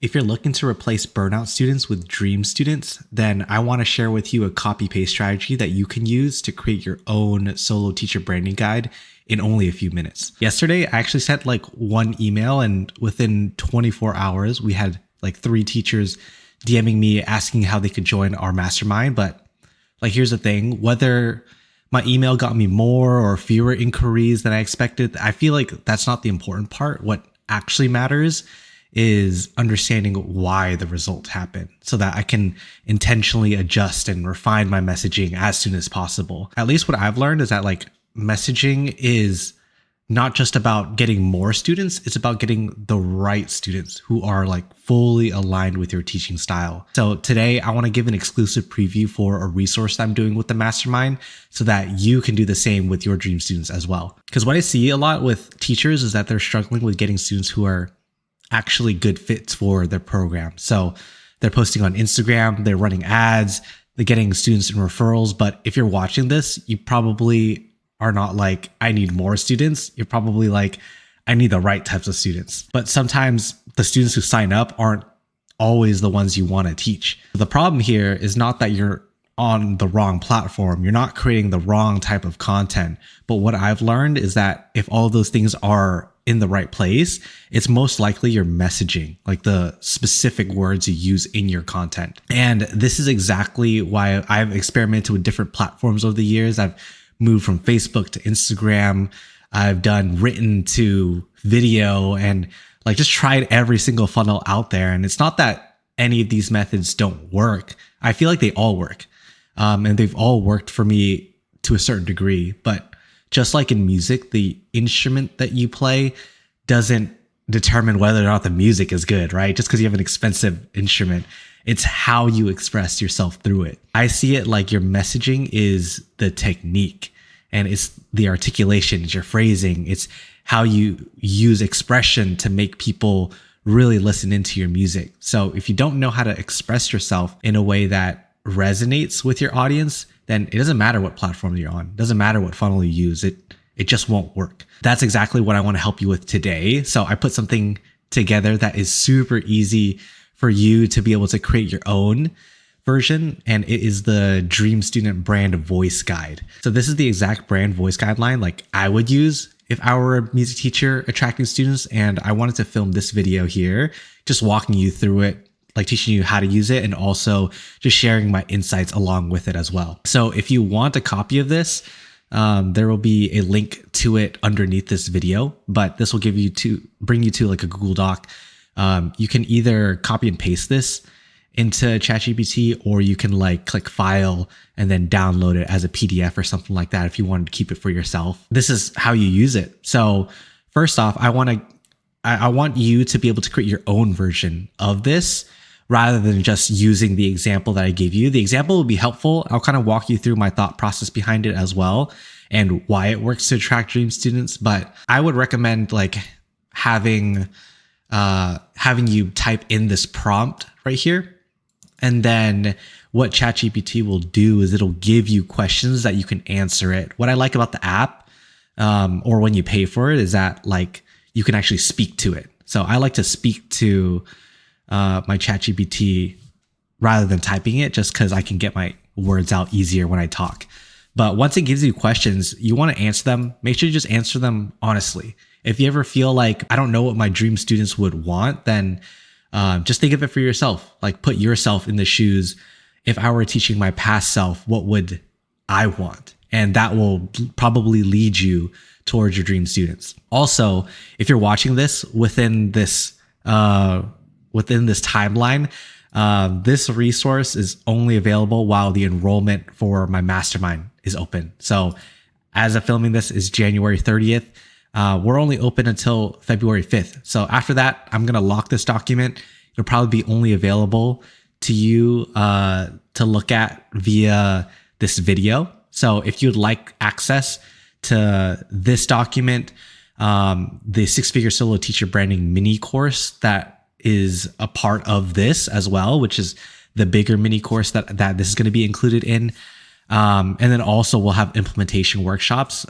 If you're looking to replace burnout students with dream students, then I want to share with you a copy paste strategy that you can use to create your own solo teacher branding guide in only a few minutes. Yesterday, I actually sent like one email, and within 24 hours, we had like 3 teachers DMing me asking how they could join our mastermind. But like, here's the thing, whether my email got me more or fewer inquiries than I expected, I feel like that's not the important part. What actually matters is understanding why the result happened so that I can intentionally adjust and refine my messaging as soon as possible. At least what I've learned is that like messaging is not just about getting more students, it's about getting the right students who are like fully aligned with your teaching style. So today I want to give an exclusive preview for a resource that I'm doing with the mastermind so that you can do the same with your dream students as well. Because what I see a lot with teachers is that they're struggling with getting students who are actually good fits for their program. So they're posting on Instagram, they're running ads, they're getting students and referrals. But if you're watching this, you probably are not like, I need more students. You're probably like, I need the right types of students. But sometimes the students who sign up aren't always the ones you want to teach. The problem here is not that you're on the wrong platform. You're not creating the wrong type of content. But what I've learned is that if all of those things are in the right place, it's most likely your messaging, like the specific words you use in your content. And this is exactly why I've experimented with different platforms over the years. I've moved from Facebook to Instagram. I've done written to video and like just tried every single funnel out there. And it's not that any of these methods don't work. I feel like they all work. And they've all worked for me to a certain degree. But just like in music, the instrument that you play doesn't determine whether or not the music is good, right? Just because you have an expensive instrument. It's how you express yourself through it. I see it like your messaging is the technique, and it's the articulation, it's your phrasing, it's how you use expression to make people really listen into your music. So if you don't know how to express yourself in a way that resonates with your audience, then it doesn't matter what platform you're on. It doesn't matter what funnel you use. It just won't work. That's exactly what I want to help you with today. So I put something together that is super easy for you to be able to create your own version. And it is the Dream Student Brand Voice Guide. So this is the exact brand voice guideline like I would use if I were a music teacher attracting students. And I wanted to film this video here, just walking you through it, like teaching you how to use it and also just sharing my insights along with it as well. So if you want a copy of this, there will be a link to it underneath this video, but this will bring you to like a Google Doc. You can either copy and paste this into ChatGPT, or you can like click file and then download it as a PDF or something like that if you wanted to keep it for yourself. This is how you use it. So first off, I want you to be able to create your own version of this rather than just using the example that I gave you. The example will be helpful. I'll kind of walk you through my thought process behind it as well and why it works to attract dream students. But I would recommend like having you type in this prompt right here. And then what ChatGPT will do is it'll give you questions that you can answer it. What I like about the app, or when you pay for it, is that like you can actually speak to it. So I like to speak to my ChatGPT rather than typing it, just because I can get my words out easier when I talk. But once it gives you questions, you want to answer them. Make sure you just answer them honestly. If you ever feel like I don't know what my dream students would want, then just think of it for yourself. Like put yourself in the shoes. If I were teaching my past self, what would I want? And that will probably lead you towards your dream students. Also, if you're watching this within this timeline, this resource is only available while the enrollment for my mastermind is open. So as of filming this is January 30th. We're only open until February 5th. So after that, I'm going to lock this document. It'll probably be only available to you to look at via this video. So if you'd like access to this document, the 6-figure solo teacher branding mini course that is a part of this as well, which is the bigger mini course that this is going to be included in. And then also we'll have implementation workshops.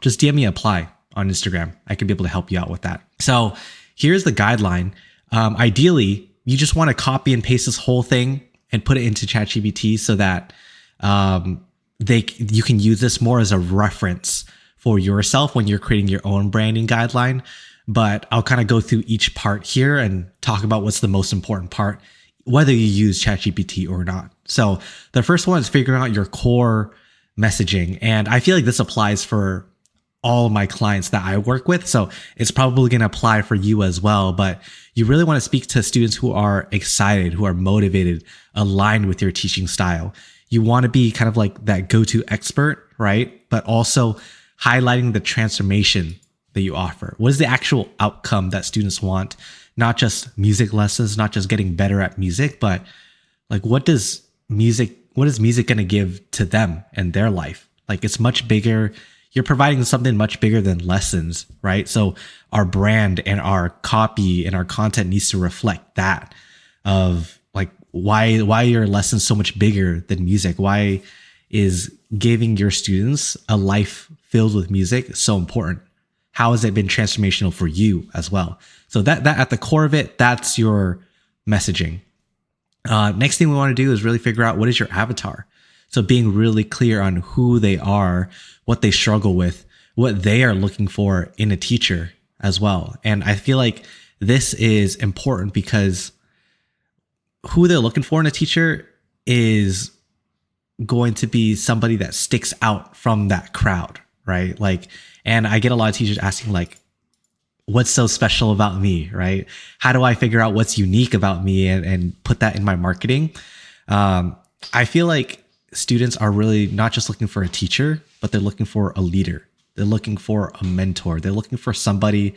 Just DM me apply on Instagram. I could be able to help you out with that. So here's the guideline. Ideally, you just want to copy and paste this whole thing and put it into ChatGPT so that you can use this more as a reference for yourself when you're creating your own branding guideline. But I'll kind of go through each part here and talk about what's the most important part, whether you use ChatGPT or not. So the first one is figuring out your core messaging. And I feel like this applies for all of my clients that I work with. So it's probably going to apply for you as well. But you really want to speak to students who are excited, who are motivated, aligned with your teaching style. You want to be kind of like that go-to expert, right? But also highlighting the transformation that you offer. What is the actual outcome that students want? Not just music lessons, not just getting better at music, but like what is music going to give to them and their life? Like it's much bigger. You're providing something much bigger than lessons, right? So our brand and our copy and our content needs to reflect that of like why your lessons so much bigger than music? Why is giving your students a life filled with music so important? How has it been transformational for you as well? So that at the core of it, that's your messaging. Next thing we want to do is really figure out what is your avatar. So being really clear on who they are, what they struggle with, what they are looking for in a teacher as well. And I feel like this is important because who they're looking for in a teacher is going to be somebody that sticks out from that crowd, right? Like, and I get a lot of teachers asking like, what's so special about me, right? How do I figure out what's unique about me and put that in my marketing? I feel like students are really not just looking for a teacher, but they're looking for a leader. They're looking for a mentor. They're looking for somebody,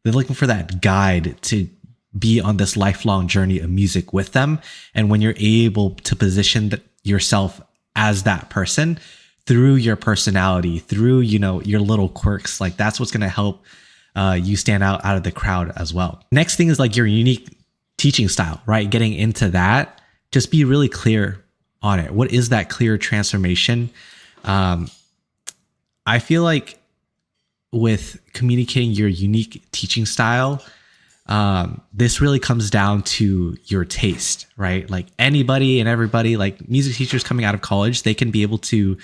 they're looking for that guide to be on this lifelong journey of music with them. And when you're able to position yourself as that person through your personality, through, your little quirks, like that's what's going to help you stand out of the crowd as well. Next thing is like your unique teaching style, right? Getting into that, just be really clear on it. What is that clear transformation? I feel like with communicating your unique teaching style, this really comes down to your taste, right? Like anybody and everybody, like music teachers coming out of college, they can be able to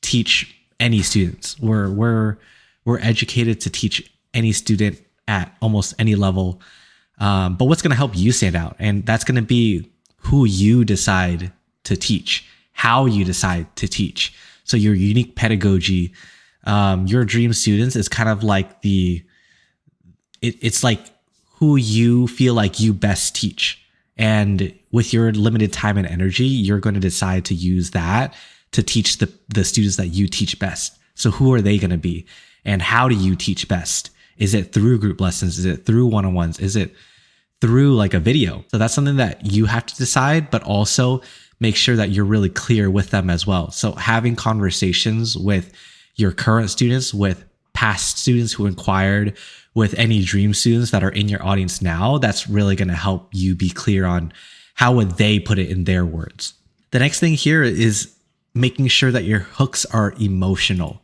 teach any students. We're educated to teach any student at almost any level. But what's going to help you stand out? And that's going to be who you decide to teach, how you decide to teach. So your unique pedagogy, your dream students is kind of like it's like who you feel like you best teach. And with your limited time and energy, you're going to decide to use that to teach the students that you teach best. So who are they going to be? And how do you teach best? Is it through group lessons? Is it through one-on-ones? Is it through like a video? So that's something that you have to decide, but also make sure that you're really clear with them as well. So having conversations with your current students, with past students who inquired, with any dream students that are in your audience now, that's really going to help you be clear on how would they put it in their words. The next thing here is making sure that your hooks are emotional.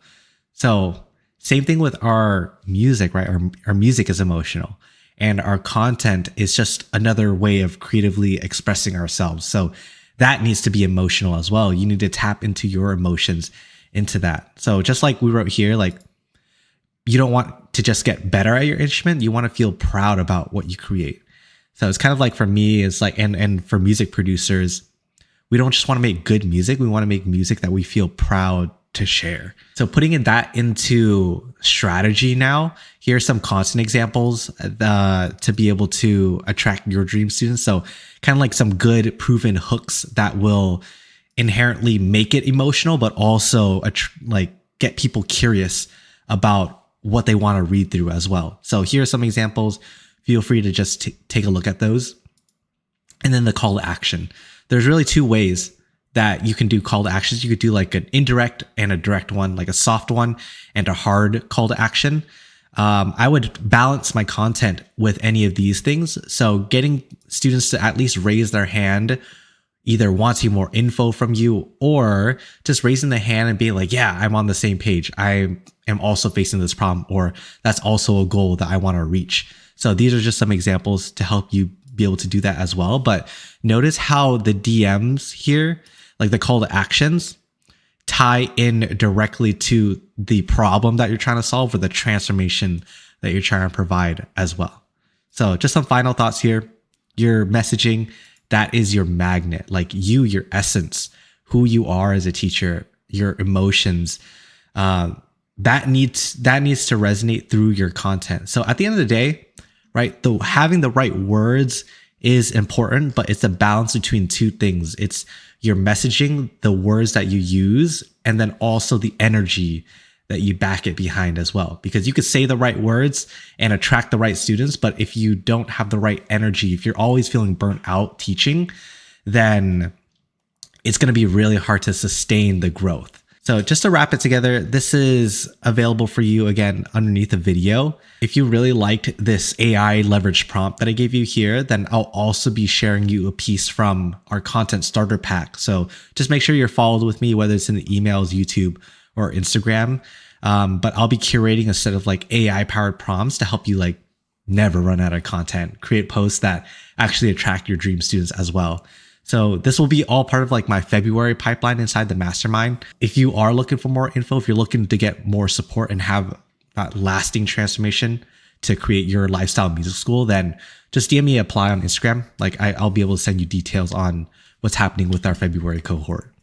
So same thing with our music, right? Our music is emotional and our content is just another way of creatively expressing ourselves. So that needs to be emotional as well. You need to tap into your emotions into that. So just like we wrote here, like you don't want to just get better at your instrument. You want to feel proud about what you create. So it's kind of like for me, it's like, and for music producers, we don't just want to make good music. We want to make music that we feel proud to share. So putting that into strategy now, here are some content examples to be able to attract your dream students. So kind of like some good proven hooks that will inherently make it emotional, but also like get people curious about what they want to read through as well. So here are some examples. Feel free to just take a look at those. And then the call to action. There's really two ways that you can do call to actions. You could do like an indirect and a direct one, like a soft one and a hard call to action. I would balance my content with any of these things. So getting students to at least raise their hand, either wanting more info from you or just raising the hand and being like, yeah, I'm on the same page. I am also facing this problem, or that's also a goal that I want to reach. So these are just some examples to help you be able to do that as well. But notice how the DMs here, like the call to actions, tie in directly to the problem that you're trying to solve or the transformation that you're trying to provide as well. So just some final thoughts here. Your messaging, that is your magnet, like you, your essence, who you are as a teacher, your emotions, that needs to resonate through your content. So at the end of the day, right, having the right words is important, but it's a balance between two things. It's your messaging, the words that you use, and then also the energy that you back it behind as well. Because you could say the right words and attract the right students, but if you don't have the right energy, if you're always feeling burnt out teaching, then it's going to be really hard to sustain the growth. So just to wrap it together, this is available for you again underneath the video. If you really liked this AI leverage prompt that I gave you here, then I'll also be sharing you a piece from our content starter pack. So just make sure you're followed with me, whether it's in the emails, YouTube, or Instagram. But I'll be curating a set of like AI powered prompts to help you like never run out of content, create posts that actually attract your dream students as well. So this will be all part of like my February pipeline inside the mastermind. If you are looking for more info, if you're looking to get more support and have that lasting transformation to create your lifestyle music school, then just DM me apply on Instagram. Like I'll be able to send you details on what's happening with our February cohort.